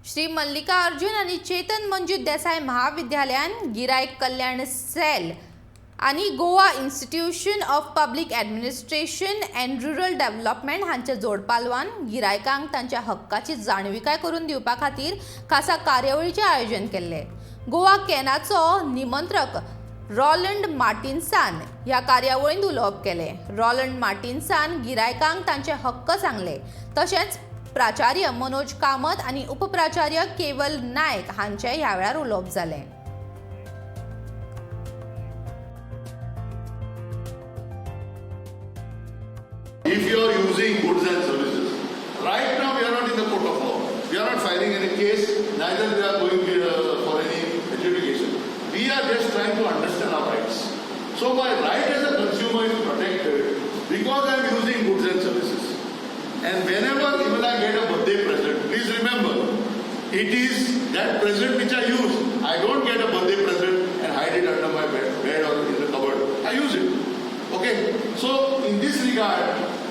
श्री मल्लिकार्जुन आणि चेतन मंजित देसाई महाविद्यालयान गिरायक कल्याण सेल आणि Goa institution of public administration and rural development हांच्या जोडपालवान गिरायकांक तांच्या हक्काची जाणविकाय करून दिवपा खातीर खासा कार्यावळीचे आयोजन केले। गोवा कॅनाचो निमंत्रक रॉलंड मार्टिन्सान ह्या कार्यावळींत उलोवप केले। रॉलंड मार्टिन्सान गिरायकांक तांचे हक्क सांगले। तशेंच प्राचार्य मनोज कामत आणि उपप्राचार्य केवल नायक हांचे ह्या वेळार उलोवप जाले। If you are using goods and services, right now we are not in the court of law. We are not filing any case, neither we are going for any adjudication. We are just trying to understand our rights. So my right as a consumer is protected because I am using goods and services. And whenever even I get a birthday present, please remember, it is that present which I use. I don't get a birthday present and hide it under my bed or in the cupboard. I use it. Okay, so in this regard,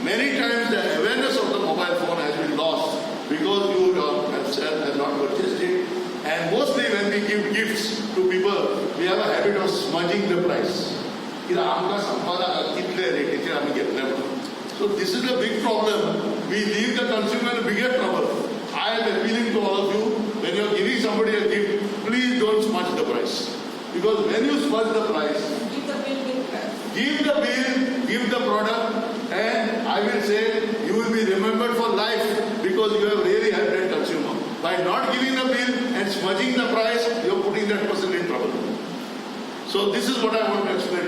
many times the awareness of the mobile phone has been lost because you have not purchased it. And mostly when we give gifts to people, we have a habit of smudging the price. So this is a big problem. We leave the consumer in a bigger trouble. I am appealing to all of you, when you are giving somebody a gift, please don't smudge the price. Because when you smudge the price, give the bill, give the product, and I will say you will be remembered for life because you have really helped that consumer. By not giving the bill and smudging the price, you are putting that person in trouble. So this is what I want to explain.